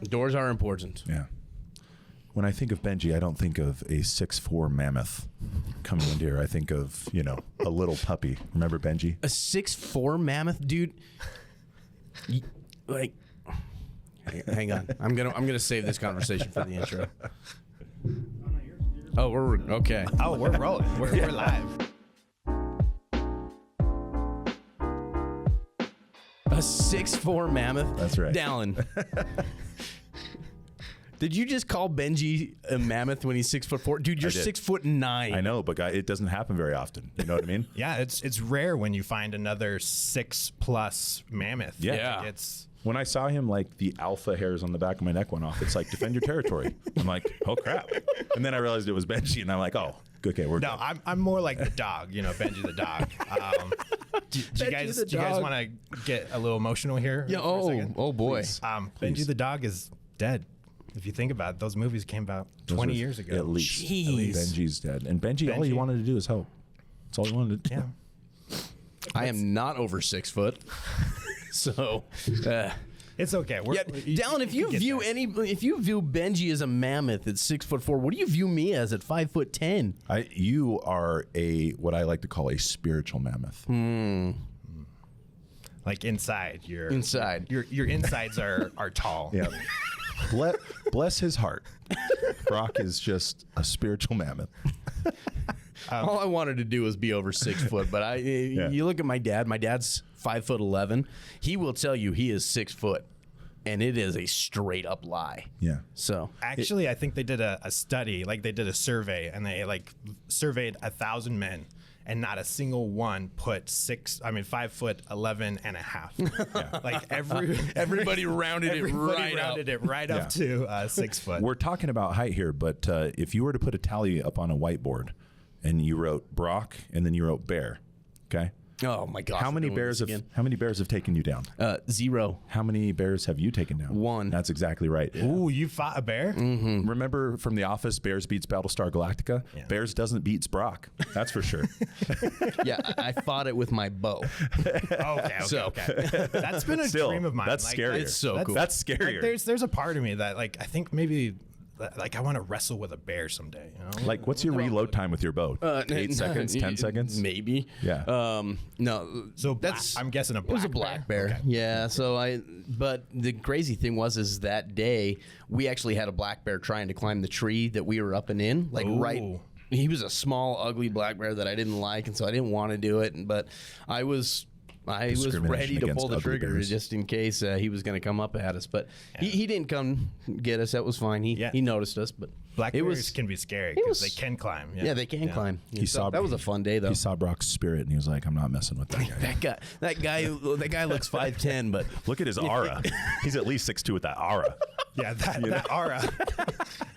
Doors are important. Yeah. When I think of Benji, I don't think of a 6'4" mammoth coming in here. I think of, a little puppy. Remember Benji? A 6'4" mammoth, dude. Like, hang on. I'm gonna save this conversation for the intro. Oh, we're okay. Oh, we're rolling. We're live. A 6'4" mammoth. That's right. Dallin. Did you just call Benji a mammoth when he's 6'4"? Dude, you're 6'9". I know, but it doesn't happen very often. You know what I mean? Yeah, it's rare when you find another 6+ mammoth. Yeah. Like, it's When I saw him, like, the alpha hairs on the back of my neck went off. It's like, defend your territory. I'm like, oh, crap. And then I realized it was Benji, and I'm like, oh, okay, we're no. good. I'm more like the dog. Benji the dog. Do you guys want to get a little emotional here? Yeah. for a second? Oh boy. Benji the dog is dead. If you think about it, those movies came about 20 years ago. At least. Jeez. At least. Benji's dead. And Benji, all he wanted to do is help. That's all he wanted to do. Yeah. I am not over 6 foot. So, It's okay. Dallin, if you view Benji as a mammoth at 6'4", what do you view me as at 5'10"? You are what I like to call a spiritual mammoth. Like inside, your insides are tall. Yeah. Bless his heart. Brock is just a spiritual mammoth. All I wanted to do was be over 6 foot, but you look at my dad. My dad's 5'11". He will tell you he is 6 foot, and it is a straight up lie. Yeah. So Actually, I think they did a study, like they did a survey, and they surveyed 1,000 men, and not a single one put 5'11" and a half. Yeah. Like everybody rounded it right up to 6 foot. We're talking about height here, but if you were to put a tally up on a whiteboard, and you wrote Brock, and then you wrote Bear, okay? Oh my gosh! How many bears have taken you down? 0. How many bears have you taken down? 1. That's exactly right. Ooh, you fought a bear? Mm-hmm. Remember from The Office, Bears beats Battlestar Galactica? Yeah. Bears doesn't beats Brock. That's for sure. Yeah, I fought it with my bow. Okay. That's been a dream of mine. That's scary. It's so cool. That's scarier. There's a part of me that I think maybe I want to wrestle with a bear someday. Like, what's your reload time with your bow? 8 seconds, 10 seconds, maybe. Yeah. No. So I'm guessing it was a black bear. Okay. Yeah. So but the crazy thing was that day we actually had a black bear trying to climb the tree that we were up and in, like right. He was a small, ugly black bear that I didn't like, and so I didn't want to do it. But I was ready to pull the trigger just in case he was going to come up at us. But he didn't come get us. That was fine. He noticed us. But black bears can be scary because they can climb. Yeah, they can climb. That was a fun day, though. He saw Brock's spirit, and he was like, I'm not messing with that guy. that guy looks 5'10", but look at his aura. He's at least 6'2" with that aura. Yeah, that aura.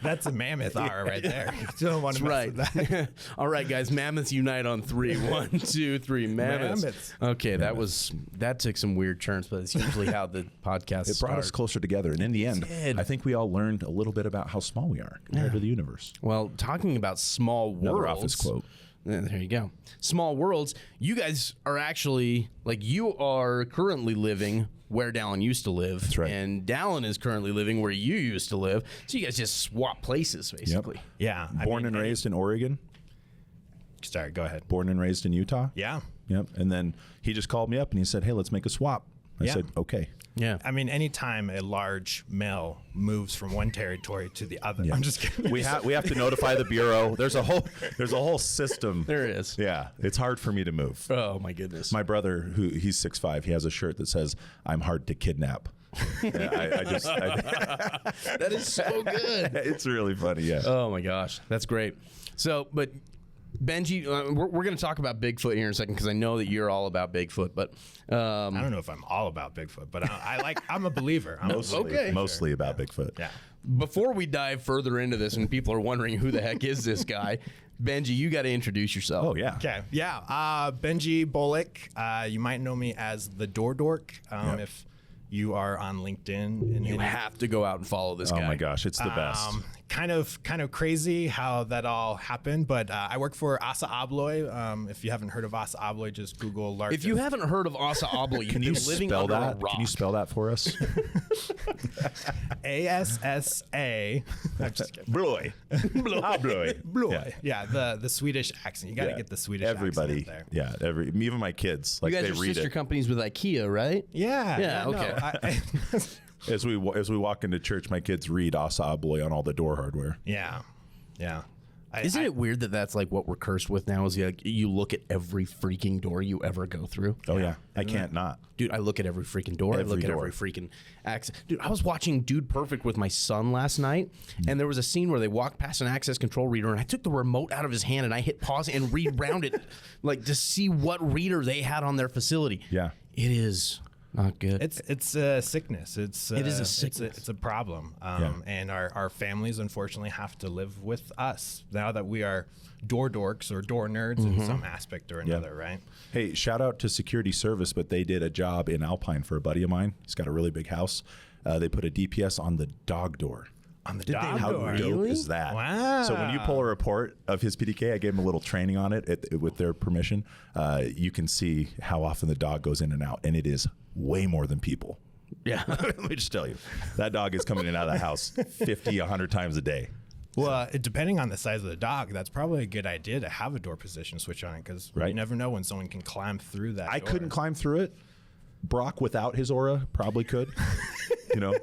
That's a mammoth aura right there. You don't want to mess with that. All right, guys. Mammoths unite on 3. 1, 2, 3. Mammoths. Okay, that took some weird turns, but it's usually how the podcast It brought us closer together, and in the end, I think we all learned a little bit about how small we are compared to the universe. Well, talking about small worlds. Another Office quote. There you go. Small worlds. You guys are actually, you are currently living where Dallin used to live. That's right. And Dallin is currently living where you used to live. So you guys just swap places, basically. Yep. Yeah. Born and raised in Oregon. Sorry, go ahead. Born and raised in Utah. Yeah. Yep. And then he just called me up and he said, hey, let's make a swap. I said, okay. Yeah. I mean, anytime a large male moves from one territory to the other, I'm just kidding. We have to notify the Bureau. There's a whole system. There is. Yeah. It's hard for me to move. Oh my goodness. My brother, he's 6'5", he has a shirt that says, I'm hard to kidnap. That is so good. It's really funny. Yeah. Oh my gosh. That's great. So, but Benji, we're going to talk about Bigfoot here in a second because I know that you're all about Bigfoot. But I don't know if I'm all about Bigfoot, but I'm a believer. Mostly about Bigfoot. Yeah. Before we dive further into this, and people are wondering who the heck is this guy, Benji, you got to introduce yourself. Oh yeah. Okay. Yeah. Benji Bullock. You might know me as the Dork. you are on LinkedIn. You have to go out and follow this guy. Oh my gosh, it's the best. Kind of crazy how that all happened, but I work for Asa Abloy. If you haven't heard of Asa Abloy, just Google large. If you haven't heard of Asa Abloy, Can you living spell under a that? rock. Can you spell that for us? ASSA. I'm just kidding. Bloy. Abloy. Bloy. Yeah, the Swedish accent. You got to get the Swedish Everybody. accent there. Yeah, even my kids, You like guys they are read sister it. companies with IKEA, right? Yeah. Yeah, okay. As we walk into church, my kids read Asa Abloy on all the door hardware. Yeah. Isn't it weird that that's like what we're cursed with now? Is like you look at every freaking door you ever go through. Oh yeah, I can't not. Dude, I look at every freaking door. I look at every freaking access. Dude, I was watching Dude Perfect with my son last night, and there was a scene where they walked past an access control reader, and I took the remote out of his hand, and I hit pause and read it, like to see what reader they had on their facility. Yeah. It is not good. It's a sickness. It is a sickness. It's a problem. And our families unfortunately have to live with us now that we are door dorks or door nerds in some aspect or another, right? Hey, shout out to Security Service, but they did a job in Alpine for a buddy of mine. He's got a really big house. They put a DPS on the dog door. On the dog How door. dope is that? Wow. So when you pull a report of his PDK, I gave him a little training on it with their permission. You can see how often the dog goes in and out, and it is way more than people. Yeah. Let me just tell you, that dog is coming in and out of the house 50, 100 times a day. Well, depending on the size of the dog, that's probably a good idea to have a door position switch on because you never know when someone can climb through that I door. couldn't climb through it. Brock, without his aura, probably could. You know?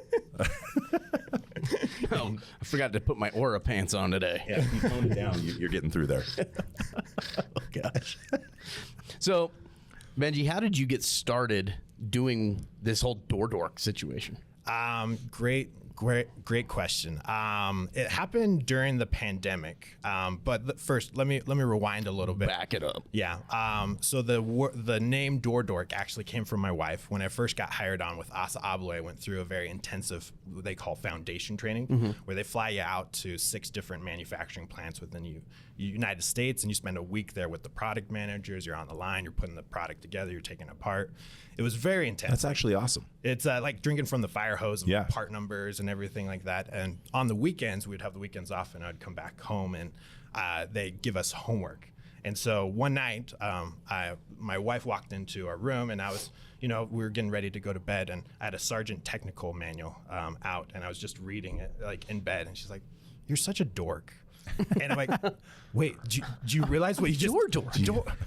Oh, I forgot to put my Aura pants on today. Yeah, if you tone it down, you're getting through there. Oh, gosh. So, Benji, how did you get started doing this whole door dork situation? Great question. It happened during the pandemic. But first, let me rewind a little bit. Back it up. Yeah. So the name Door Dork actually came from my wife. When I first got hired on with Asa Abloy, I went through a very intensive, what they call foundation training, where they fly you out to 6 different manufacturing plants within the United States, and you spend a week there with the product managers. You're on the line. You're putting the product together. You're taking it apart. It was very intense. That's actually awesome. It's like drinking from the fire hose of Yeah. part numbers and everything like that. And on the weekends, we'd have the weekends off, and I'd come back home, and they'd give us homework. And so one night, my wife walked into our room, and I was, we were getting ready to go to bed, and I had a Sergeant Technical manual out, and I was just reading it like in bed, and she's like, "You're such a dork." And I'm like, wait, do you realize what you just...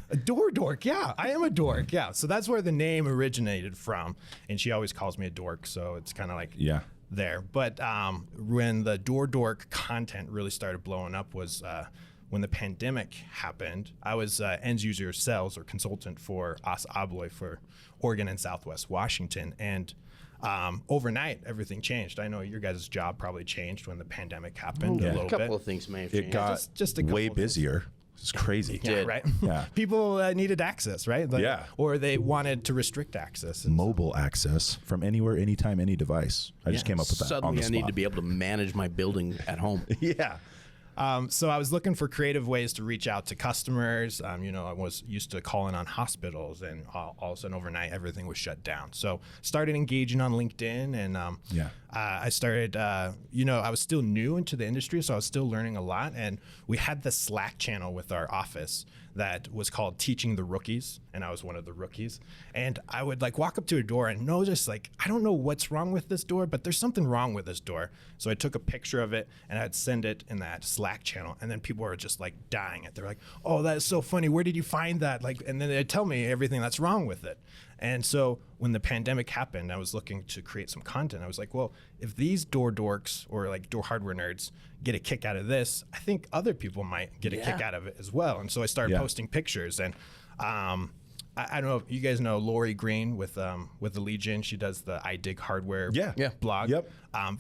A door dork, yeah. I am a dork, yeah. So that's where the name originated from. And she always calls me a dork, so it's kind of like there. But when the door dork content really started blowing up was when the pandemic happened. I was end user sales or consultant for Asa Abloy for Oregon and Southwest Washington. And overnight, everything changed. I know your guys' job probably changed when the pandemic happened a little bit. A couple of things may have changed. It got just a couple way of things. busier. It's crazy. Yeah, right. Yeah. People needed access, right? Or they wanted to restrict access. Mobile access from anywhere, anytime, any device. I just came up with that on Suddenly the I spot. need to be able to manage my building at home. Yeah. So I was looking for creative ways to reach out to customers. I was used to calling on hospitals, and all of a sudden overnight everything was shut down. So started engaging on LinkedIn, and I started. I was still new into the industry, so I was still learning a lot. And we had the Slack channel with our office that was called Teaching the Rookies, and I was one of the rookies. And I would walk up to a door and notice I don't know what's wrong with this door, but there's something wrong with this door. So I took a picture of it and I'd send it in that Slack channel, and then people were just dying it. They're like, "Oh, that is so funny. Where did you find that?" And then they'd tell me everything that's wrong with it. And so when the pandemic happened, I was looking to create some content. I was like, well, if these door dorks or door hardware nerds get a kick out of this, I think other people might get a kick out of it as well. And so I started posting pictures. And I don't know if you guys know Lori Green with the Legion. She does the I Dig Hardware blog. Yep.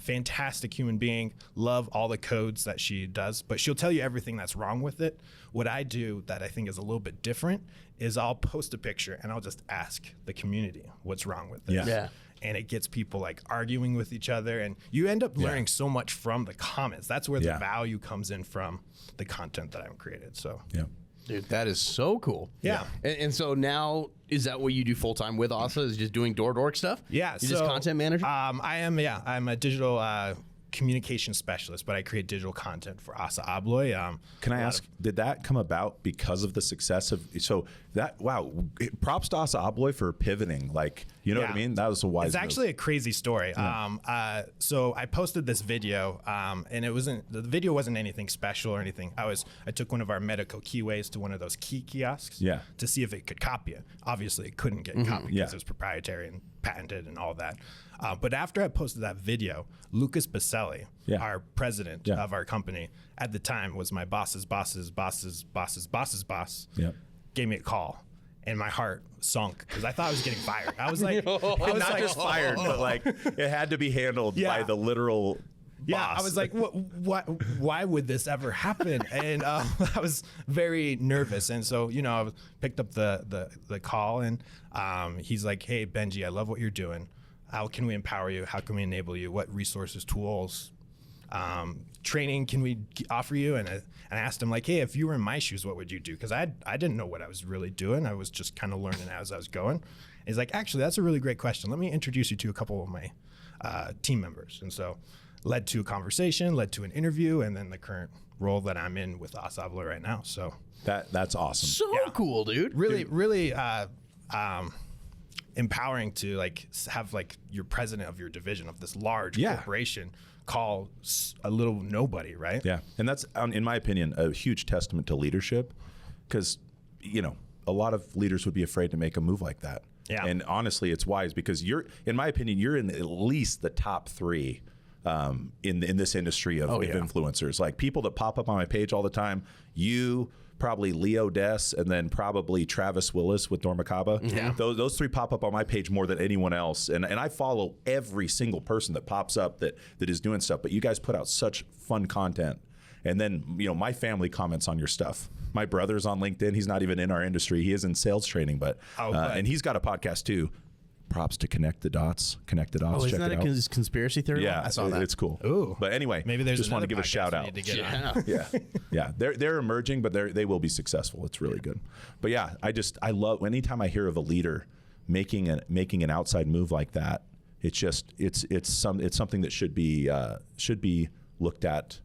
Fantastic human being. Love all the codes that she does, but she'll tell you everything that's wrong with it. What I do that I think is a little bit different is I'll post a picture and I'll just ask the community what's wrong with this. Yeah. And it gets people arguing with each other, and you end up learning so much from the comments. That's where the value comes in from the content that I've created. So Yeah. Dude, that is so cool. Yeah. And so now, is that what you do full time with ASA? Is just doing Dork stuff? Yeah. You're just content manager? I am. Yeah. I'm a digital communication specialist, but I create digital content for Asa Abloy. Can I ask, did that come about because of the success of, wow, props to Asa Abloy for pivoting, like, you know what I mean? That was a wise It's move. actually a crazy story. Yeah. So I posted this video, and the video wasn't anything special or anything. I took one of our medical keyways to one of those key kiosks to see if it could copy it. Obviously, it couldn't get copied because it was proprietary and patented and all that. But after I posted that video, Lucas Baselli, our president of our company at the time, was my boss's boss, gave me a call. And my heart sunk because I thought I was getting fired. I was like, not just fired, but like it had to be handled by the literal boss. I was like, what? Why would this ever happen? And I was very nervous. And so, I picked up the call, and he's like, hey, Benji, I love what you're doing. How can we empower you? How can we enable you? What resources, tools, training can we offer you? And I asked him, like, hey, if you were in my shoes, what would you do? Because I didn't know what I was really doing. I was just kind of learning as I was going. And he's like, actually, that's a really great question. Let me introduce you to a couple of my team members. And so led to a conversation, led to an interview, and then the current role that I'm in with Asa Abloy right now. So that's awesome. So cool, dude. Really empowering to like have like your president of your division of this large corporation call a little nobody, right? Yeah, and that's, in my opinion, a huge testament to leadership, because a lot of leaders would be afraid to make a move like that. Yeah, and honestly, it's wise because in my opinion, you're in at least the top 3 in this industry of influencers, like people that pop up on my page all the time. You, probably Leo Dess, and then probably Travis Willis with Dormacaba. Yeah. Those 3 pop up on my page more than anyone else. And I follow every single person that pops up that is doing stuff. But you guys put out such fun content. And then, my family comments on your stuff. My brother's on LinkedIn. He's not even in our industry. He is in sales training, but and he's got a podcast too. Props to Connect the Dots. Oh, isn't that a conspiracy theory? Yeah, I saw that. It's cool. Ooh. But anyway, maybe there's just want to give a shout out. Yeah. They're emerging, but they will be successful. It's really good. But yeah, I love anytime I hear of a leader making an outside move like that. It's something that should be looked at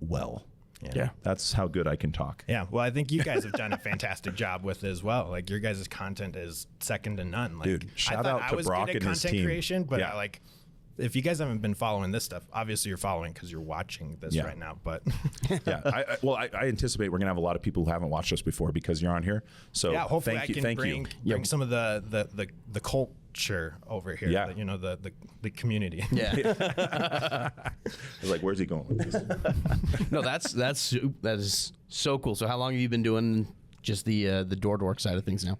well. Yeah. That's how good I can talk. Yeah. Well, I think you guys have done a fantastic job with it as well. Like your guys' content is second to none. Like, dude, shout out to Brock and his team. Content creation, but if you guys haven't been following this stuff, obviously you're following because you're watching this right now. But I anticipate we're gonna have a lot of people who haven't watched us before because you're on here. So hopefully thank you. I can bring some of the culture over here. Yeah. The community. Yeah. I was like, where's he going with this? No, that is so cool. So how long have you been doing just the Dork side of things now?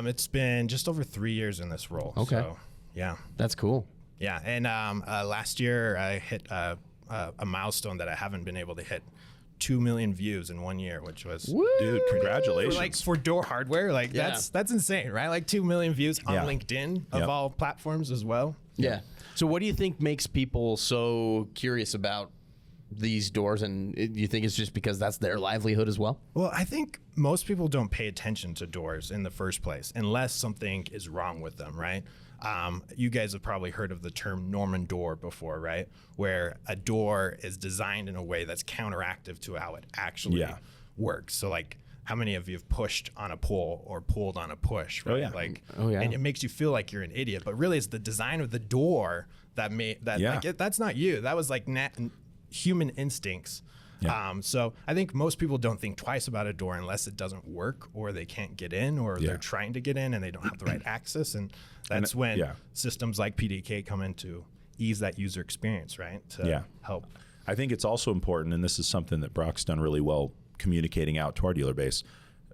It's been just over 3 years in this role. Okay. So, yeah. That's cool. Yeah, and last year I hit a milestone that I haven't been able to hit. 2 million views in 1 year, which was dude, congratulations. For door hardware, that's insane, right? Like 2 million views on LinkedIn of all platforms as well. Yeah. So what do you think makes people so curious about these doors, and do you think it's just because that's their livelihood as well? Well, I think most people don't pay attention to doors in the first place unless something is wrong with them, right? You guys have probably heard of the term Norman door before, right? Where a door is designed in a way that's counteractive to how it actually works. So like, how many of you have pushed on a pull or pulled on a push, right? And it makes you feel like you're an idiot, but really it's the design of the door that's not you. That was like human instincts. Yeah. So I think most people don't think twice about a door unless it doesn't work or they can't get in or they're trying to get in and they don't have the right access. And that's when systems like PDK come in to ease that user experience, right? To help. I think it's also important, and this is something that Brock's done really well communicating out to our dealer base.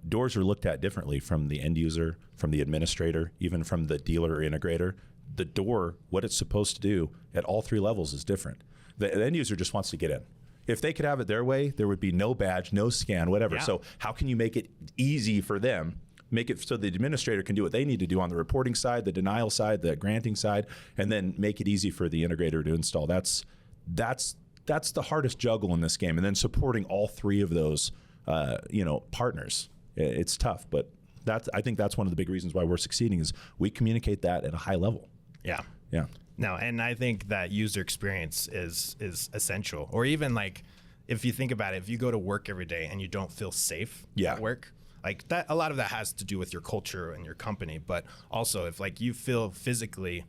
Doors are looked at differently from the end user, from the administrator, even from the dealer or integrator. The door, what it's supposed to do at all 3 levels is different. The end user just wants to get in. If they could have it their way, there would be no badge, no scan, whatever. Yeah. So how can you make it easy for them? Make it so the administrator can do what they need to do on the reporting side, the denial side, the granting side, and then make it easy for the integrator to install. That's the hardest juggle in this game. And then supporting all 3 of those partners. It's tough, but I think that's one of the big reasons why we're succeeding is we communicate that at a high level. Yeah. Yeah. No, and I think that user experience is essential. Or even like, if you think about it, if you go to work every day and you don't feel safe at work, like that, a lot of that has to do with your culture and your company. But also, if like you feel physically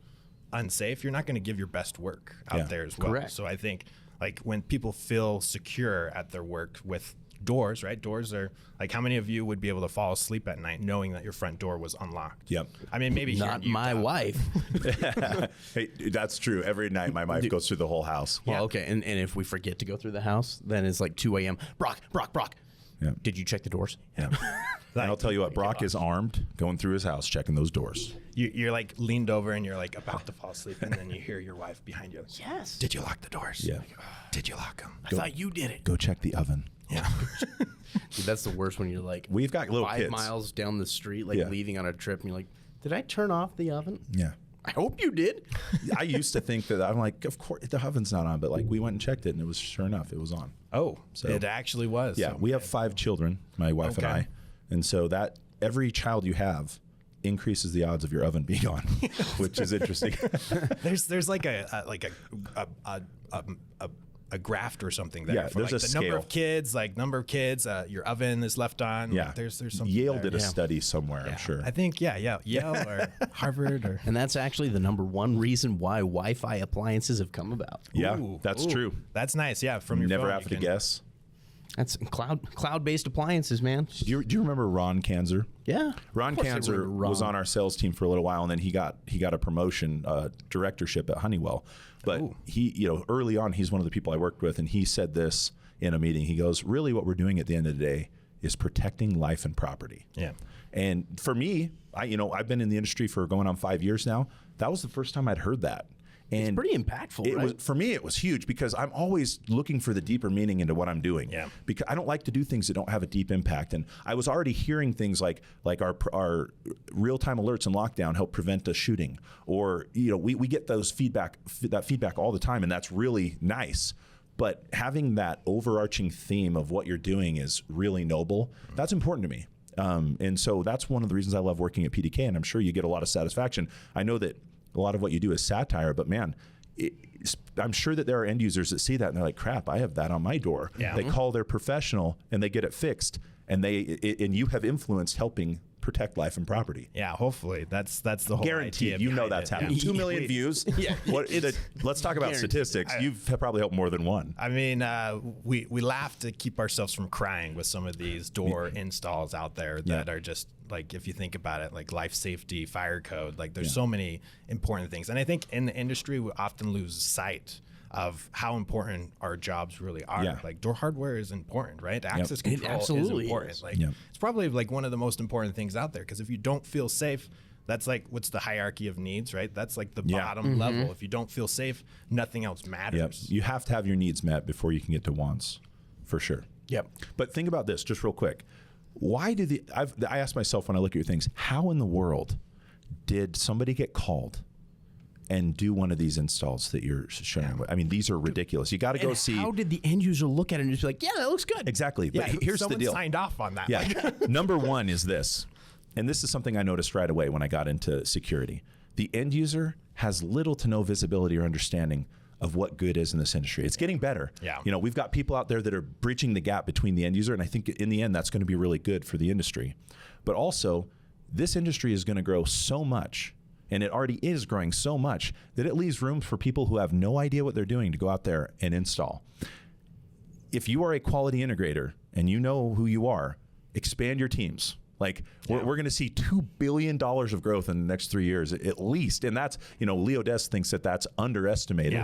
unsafe, you're not going to give your best work out there as well. Correct. So I think like when people feel secure at their work with doors, right? Doors are like, how many of you would be able to fall asleep at night knowing that your front door was unlocked? Yep. I mean, maybe here Not in my Utah. wife. Hey, that's true. Every night my wife goes through the whole house. Well, okay, and if we forget to go through the house, then it's like 2 a.m. Brock. Yeah. Did you check the doors? Yeah. And I'll tell you what, Brock is armed, going through his house, checking those doors. You're like leaned over and you're like about to fall asleep, and then you hear your wife behind you. Yes. Did you lock the doors? Yeah. Did you lock them? I thought you did it. Go check the oven. Yeah. Dude, that's the worst when you're like We've got little 5 kids. miles down the street, like Yeah. leaving on a trip, and you're like, did I turn off the oven? Yeah. I hope you did. I used to think that I'm like, of course the oven's not on, but like we went and checked it and it was sure enough, it was on. Oh, So- it actually was. Yeah, we have 5 children, my wife and Okay. I, and so that every child you have increases the odds of your oven being on, which is interesting. There's like a graft or something there. Yeah, for there's like a the number scale. of kids, your oven is left on. Yeah, Like, there's something. Yale there. did a Yeah. study somewhere, Yeah. I'm sure. I think Yale or Harvard or. And that's actually the number one reason why Wi-Fi appliances have come about. Yeah, Ooh, that's ooh. true. That's nice. Yeah, from your Never phone, have you to can- guess. That's cloud-based appliances, man. Do you remember Ron Kanzer? Yeah. Ron Of course I Kanzer remember was Ron. on our sales team for a little while, and then he got a promotion, directorship at Honeywell. But he, early on, he's one of the people I worked with, and he said this in a meeting. He goes, "Really, what we're doing at the end of the day is protecting life and property." Yeah. And for me, I've been in the industry for going on 5 years now. That was the first time I'd heard that. And It's pretty impactful, it right? was, for me, it was huge because I'm always looking for the deeper meaning into what I'm doing. Yeah. Because I don't like to do things that don't have a deep impact. And I was already hearing things like our real-time alerts in lockdown help prevent a shooting, or we get that feedback all the time, and that's really nice. But having that overarching theme of what you're doing is really noble. That's important to me. And so that's one of the reasons I love working at PDK, and I'm sure you get a lot of satisfaction. I know that a lot of what you do is satire, but man, I'm sure that there are end users that see that and they're like, crap, I have that on my door. Yeah. They call their professional and they get it fixed, and and you have influenced helping protect life and property. Yeah, hopefully that's the whole Guaranteed, idea know behind that's it. happening. Yeah. 2 million views. Yeah, Let's talk about guaranteed. statistics. You've probably helped more than one. I mean, we laugh to keep ourselves from crying with some of these door installs out there that are just like, if you think about it, like life safety, fire code, like there's so many important things. And I think in the industry, we often lose sight of how important our jobs really are. Yeah. Like door hardware is important, right? Access It control absolutely is important. is. Like Yep. it's probably like one of the most important things out there, because if you don't feel safe, that's like, what's the hierarchy of needs, right? That's like the Yeah. bottom level. If you don't feel safe, nothing else Yep. matters. You have to have your needs met before you can get to wants, for sure. Yep. But think about this just real quick. Why do I ask myself when I look at your things, how in the world did somebody get called and do one of these installs that you're showing? I mean, these are ridiculous. You got to go And see. how did the end user look at it and just be like, yeah, that looks good? Exactly. But Yeah, here's the someone deal. signed off on that. Yeah. Number one is this, and this is something I noticed right away when I got into security. The end user has little to no visibility or understanding of what good is in this industry. It's getting better. Yeah. We've got people out there that are bridging the gap between the end user, and I think in the end that's going to be really good for the industry. But also, this industry is going to grow so much, and it already is growing so much, that it leaves room for people who have no idea what they're doing to go out there and install. If you are a quality integrator and you know who you are, expand your teams. Like we're going to see $2 billion of growth in the next 3 years at least. And that's, Leo Des thinks that that's underestimated.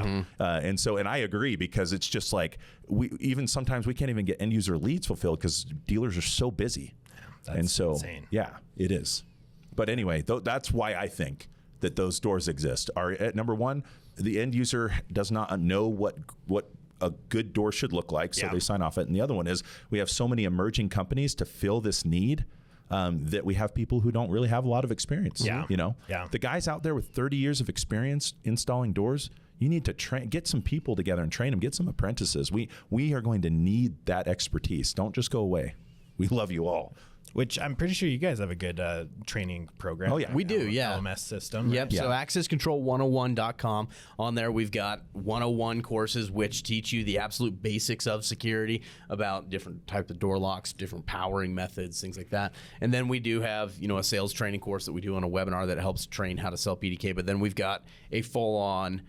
Yeah. And I agree, because it's just like sometimes we can't even get end user leads fulfilled because dealers are so busy. That's and so, insane. yeah, it is. But anyway, that's why I think that those doors exist. At number one, the end user does not know what a good door should look like, so Yeah. they sign off it. And the other one is we have so many emerging companies to fill this need, that we have people who don't really have a lot of experience. Yeah. You know, Yeah. the guys out there with 30 years of experience installing doors, You need to get some people together and train them. Get some apprentices. We are going to need that expertise. Don't just go away. We love you all. Which I'm pretty sure you guys have a good training program. Oh, yeah. We do, yeah. LMS system. Yep. Right? So accesscontrol101.com. On there, we've got 101 courses which teach you the absolute basics of security, about different types of door locks, different powering methods, things like that. And then we do have, a sales training course that we do on a webinar that helps train how to sell PDK. But then we've got a full-on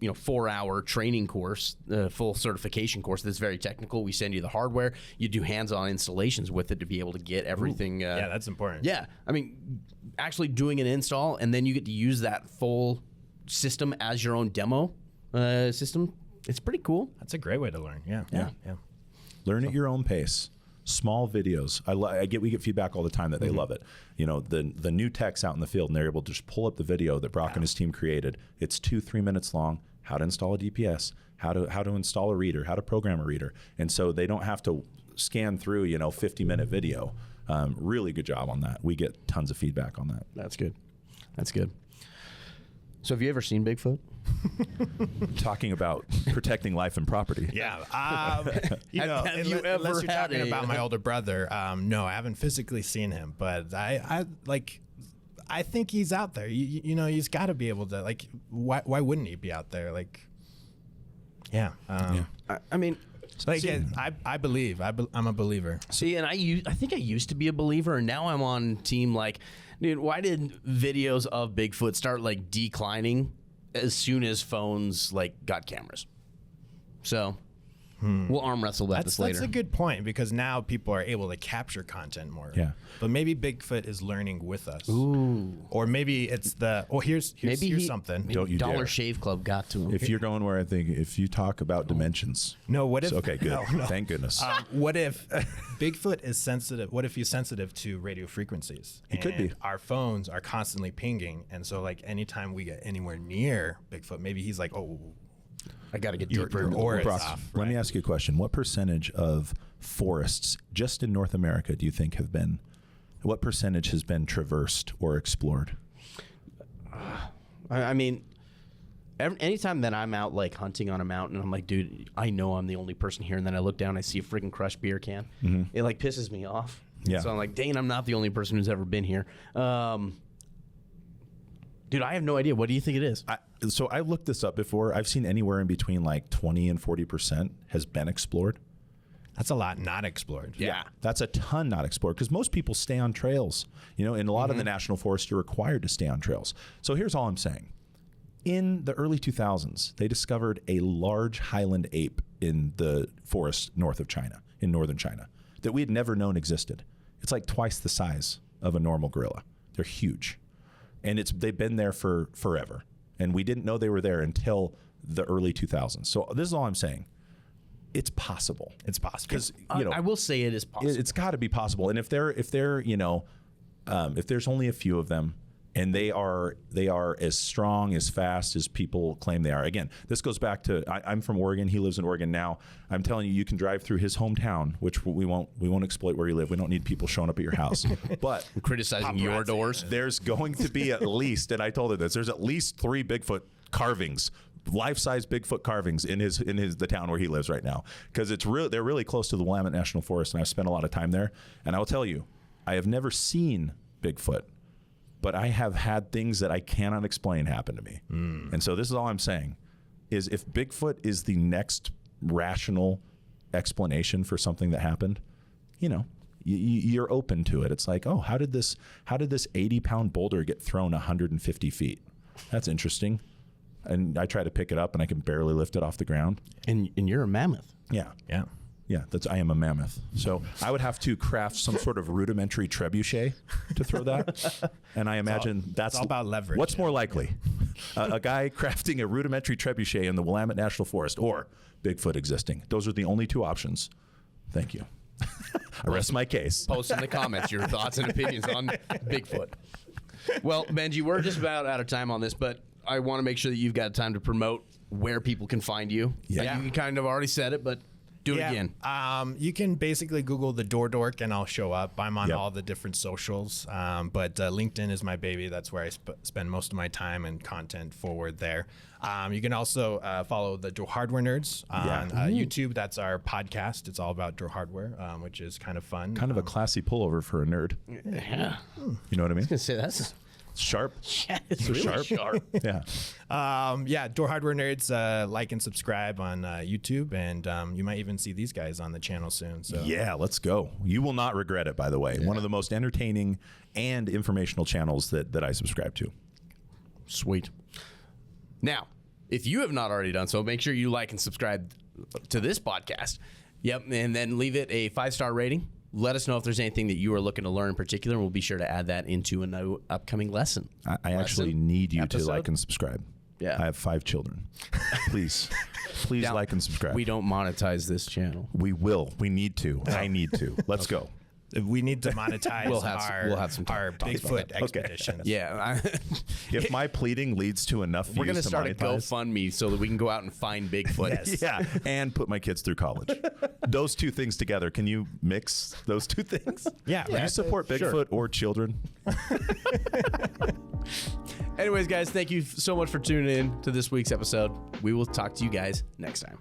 4-hour training course, full certification course that's very technical. We send you the hardware. You do hands-on installations with it to be able to get everything. Yeah, that's important. Yeah. I mean, actually doing an install, and then you get to use that full system as your own demo system. It's pretty cool. That's a great way to learn. Yeah. Learn at your own pace. Small videos. We get feedback all the time that they love it. The new techs out in the field, and they're able to just pull up the video that Brock and his team created. It's 2-3 minutes long. How to install a DPS, how to install a reader, how to program a reader, and so they don't have to scan through 50-minute video. Really good job on that. We get tons of feedback on that. That's good. That's good. So have you ever seen Bigfoot? Talking about protecting life and property. Yeah. Have you ever unless you're had talking about my older brother, no, I haven't physically seen him, but I think he's out there. He's got to be able to, why wouldn't he be out there? Yeah. I mean, I believe. I'm a believer. see, and I think I used to be a believer, and now I'm on team dude, why did videos of Bigfoot start declining as soon as phones got cameras? So we'll arm wrestle this later. That's a good point, because now people are able to capture content more. Yeah. But maybe Bigfoot is learning with us. Ooh. Or maybe it's here's something. Don't you Dollar dare. Shave Club got to him. If you're going where I think, if you talk about dimensions. No, what if? Okay, good. No. Thank goodness. What if Bigfoot is sensitive? What if he's sensitive to radio frequencies? He could be. Our phones are constantly pinging, and so anytime we get anywhere near Bigfoot, maybe he's like, oh, I got to get your deeper into the aura woods. is off. Let me ask you a question. What percentage of forests just in North America do you think what percentage has been traversed or explored? I mean, anytime that I'm out hunting on a mountain, I'm like, dude, I know I'm the only person here, and then I look down, I see a freaking crushed beer can. It pisses me off. Yeah. So I'm like, dang, I'm not the only person who's ever been here. Dude, I have no idea. What do you think it is? So I looked this up before. I've seen anywhere in between 20 and 40% has been explored. That's a lot not explored. Yeah. That's a ton not explored, because most people stay on trails. In a lot of the national forests, you're required to stay on trails. So here's all I'm saying. In the early 2000s, they discovered a large highland ape in the forest north of China, in northern China, that we had never known existed. It's twice the size of a normal gorilla. They're huge. And they've been there for forever. And we didn't know they were there until the early 2000s. So this is all I'm saying. It's possible. It's possible. Because I will say it is possible. it's got to be possible. And if there's only a few of them, and they are as strong, as fast as people claim they are. Again, this goes back to I'm from Oregon. He lives in Oregon now. I'm telling you, you can drive through his hometown, which we won't exploit where you live. We don't need people showing up at your house. But criticizing your doors. There's going to be at least, and I told her this, there's at least 3 Bigfoot carvings, life-size Bigfoot carvings in the town where he lives right now, because they're really close to the Willamette National Forest, and I've spent a lot of time there. And I will tell you, I have never seen Bigfoot, but I have had things that I cannot explain happen to me. And so this is all I'm saying, is if Bigfoot is the next rational explanation for something that happened, you're open to it. It's like, oh, how did this 80-pound boulder get thrown 150 feet? That's interesting. And I try to pick it up, and I can barely lift it off the ground. And you're a mammoth. Yeah. Yeah. Yeah, I am a mammoth. So I would have to craft some sort of rudimentary trebuchet to throw that. And I imagine that's all about leverage. What's more likely? A guy crafting a rudimentary trebuchet in the Willamette National Forest, or Bigfoot existing? Those are the only 2 options. Thank you. I rest my case. Post in the comments your thoughts and opinions on Bigfoot. Well, Benji, we're just about out of time on this, but I want to make sure that you've got time to promote where people can find you. Yeah. You kind of already said it, but Do it again. You can basically Google the Dork and I'll show up. I'm on all the different socials, but LinkedIn is my baby. That's where I spend most of my time and content forward there. You can also follow the Door Hardware Nerds on YouTube. That's our podcast. It's all about door hardware, which is kind of fun. Kind of a classy pullover for a nerd. Yeah. You know what I mean? I was gonna say that's Sharp. yeah, it's really sharp. Yeah. Door Hardware Nerds, like and subscribe on YouTube, and you might even see these guys on the channel soon. So Yeah, let's go. You will not regret it, by the way. One of the most entertaining and informational channels that I subscribe to. Sweet. Now, if you have not already done so, make sure you like and subscribe to this podcast. Yep, and then leave it a 5-star rating. Let us know if there's anything that you are looking to learn in particular, and we'll be sure to add that into a new upcoming lesson. I actually need you episode? to like and subscribe. Yeah. I have 5 children. Please Now, like and subscribe. We don't monetize this channel. We will. We need to. I need to. Let's go. we need to monetize We'll have some time our to talk about Bigfoot that. expeditions. Yeah. If my pleading leads to enough views We're going to start a monetize, GoFundMe so that we can go out and find Bigfoot. yeah, and put my kids through college. Those two things together. Can you mix those two things? Yeah. Do you support Bigfoot or children? Anyways, guys, thank you so much for tuning in to this week's episode. We will talk to you guys next time.